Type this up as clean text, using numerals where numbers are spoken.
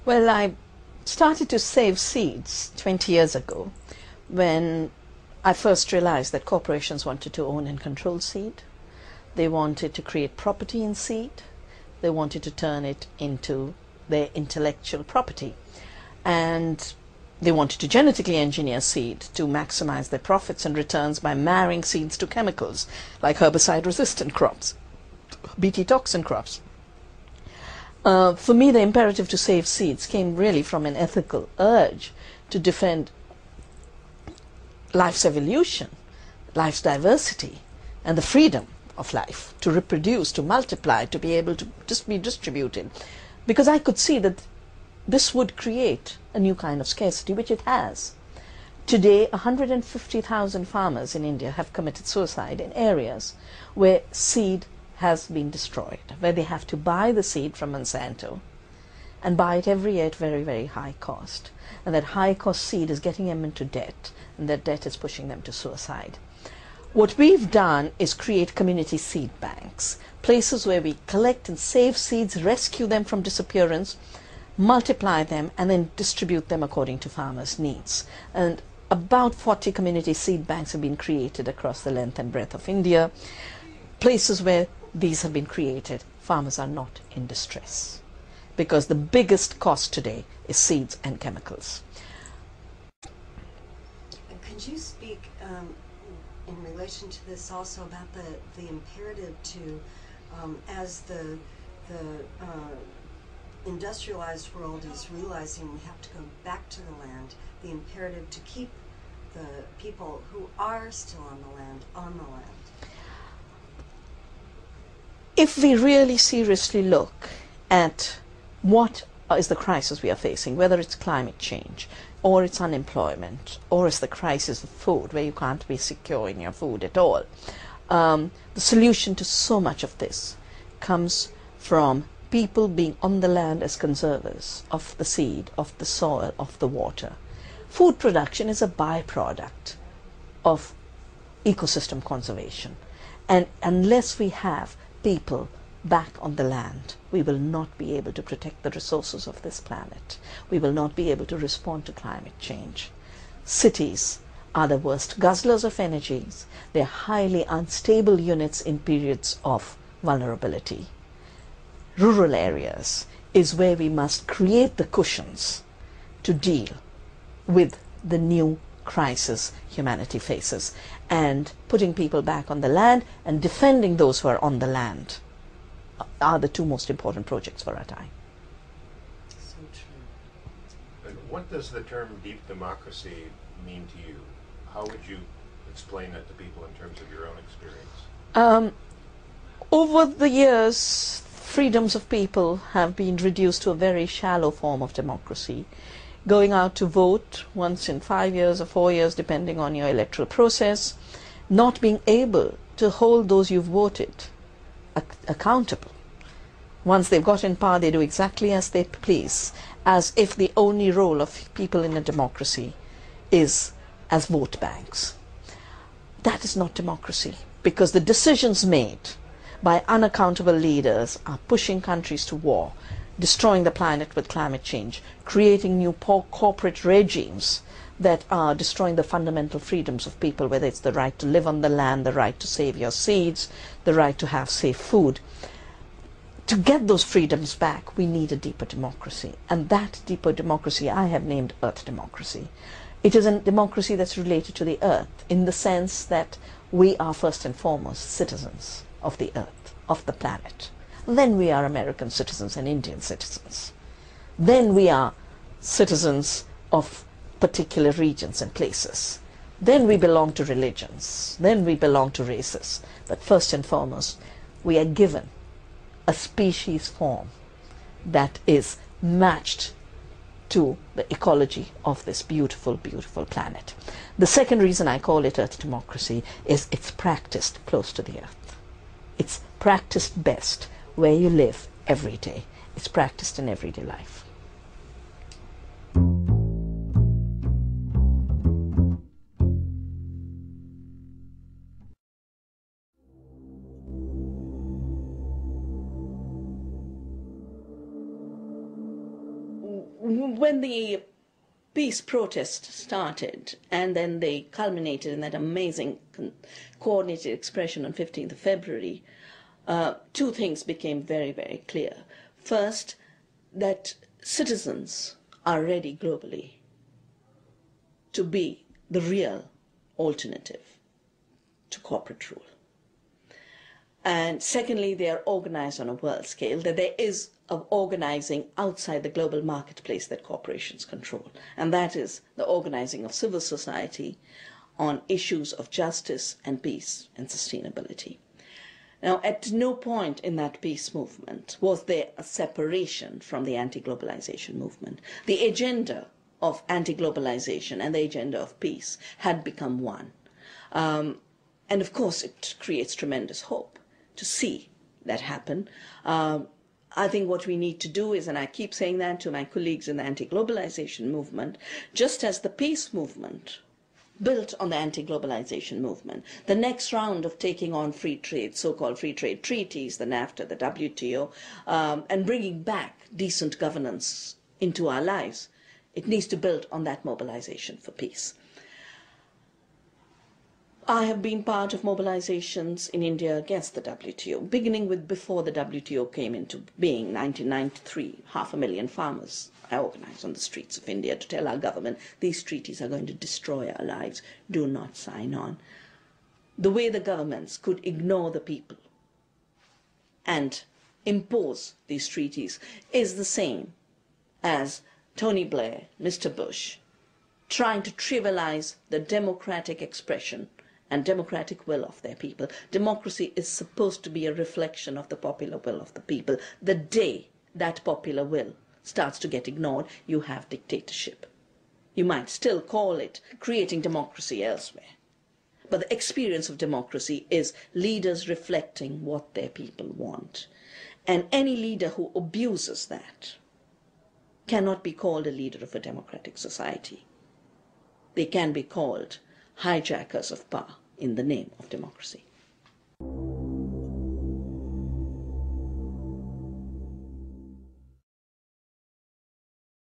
Well, I started to save seeds 20 years ago when I first realized that corporations wanted to own and control seed. They wanted to create property in seed. They wanted to turn it into their intellectual property. And they wanted to genetically engineer seed to maximize their profits and returns by marrying seeds to chemicals like herbicide-resistant crops, Bt toxin crops. For me, the imperative to save seeds came really from an ethical urge to defend life's evolution, life's diversity, and the freedom of life to reproduce, to multiply, to be able to just be distributed. Because I could see that this would create a new kind of scarcity, which it has. Today, 150,000 farmers in India have committed suicide in areas where seed has been destroyed, where they have to buy the seed from Monsanto and buy it every year at very, very high cost. And that high cost seed is getting them into debt, and that debt is pushing them to suicide. What we've done is create community seed banks, places where we collect and save seeds, rescue them from disappearance, multiply them, and then distribute them according to farmers' needs. And about 40 community seed banks have been created across the length and breadth of India. Places where these have been created, farmers are not in distress, because the biggest cost today is seeds and chemicals. Could you speak in relation to this also about the imperative to, as the industrialized world is realizing we have to go back to the land, the imperative to keep the people who are still on the land. If we really seriously look at what is the crisis we are facing, whether it's climate change, or it's unemployment, or it's the crisis of food, where you can't be secure in your food at all, the solution to so much of this comes from people being on the land as conservers of the seed, of the soil, of the water. Food production is a byproduct of ecosystem conservation. And unless we have people back on the land, we will not be able to protect the resources of this planet. We will not be able to respond to climate change. Cities are the worst guzzlers of energies. They're highly unstable units in periods of vulnerability. Rural areas is where we must create the cushions to deal with the new crisis humanity faces, and putting people back on the land and defending those who are on the land are the two most important projects for our time. So true. And what does the term deep democracy mean to you? How would you explain that to people in terms of your own experience? Over the years, freedoms of people have been reduced to a very shallow form of democracy. Going out to vote once in 5 years or 4 years, depending on your electoral process, not being able to hold those you've voted accountable. Once they've got in power, they do exactly as they please, as if the only role of people in a democracy is as vote banks. That is not democracy, because the decisions made by unaccountable leaders are pushing countries to war, destroying the planet with climate change, creating new corporate regimes that are destroying the fundamental freedoms of people, whether it's the right to live on the land, the right to save your seeds, the right to have safe food. To get those freedoms back, we need a deeper democracy. And that deeper democracy I have named Earth democracy. It is a democracy that's related to the Earth, in the sense that we are first and foremost citizens of the Earth, of the planet. Then we are American citizens and Indian citizens. Then we are citizens of particular regions and places. Then we belong to religions. Then we belong to races. But first and foremost, we are given a species form that is matched to the ecology of this beautiful, beautiful planet. The second reason I call it Earth democracy is it's practiced close to the Earth. It's practiced best where you live every day. It's practiced in everyday life. when the peace protest started, and then they culminated in that amazing coordinated expression on 15th of February, two things became very, very clear. First, that citizens are ready globally to be the real alternative to corporate rule. And secondly, they are organized on a world scale, that there is of organizing outside the global marketplace that corporations control. And that is the organizing of civil society on issues of justice and peace and sustainability. Now, at no point in that peace movement was there a separation from the anti-globalization movement. The agenda of anti-globalization and the agenda of peace had become one. And of course, it creates tremendous hope to see that happen. I think what we need to do is, and I keep saying that to my colleagues in the anti-globalization movement, just as the peace movement built on the anti-globalization movement, the next round of taking on free trade, so-called free trade treaties, the NAFTA, the WTO, and bringing back decent governance into our lives, it needs to build on that mobilization for peace. I have been part of mobilizations in India against the WTO, beginning with before the WTO came into being, 1993, 500,000 farmers I organized on the streets of India to tell our government, these treaties are going to destroy our lives, do not sign on. The way the governments could ignore the people and impose these treaties is the same as Tony Blair, Mr. Bush, trying to trivialize the democratic expression and democratic will of their people. Democracy is supposed to be a reflection of the popular will of the people. The day that popular will starts to get ignored, you have dictatorship. You might still call it creating democracy elsewhere. But the experience of democracy is leaders reflecting what their people want. And any leader who abuses that cannot be called a leader of a democratic society. They can be called hijackers of power in the name of democracy.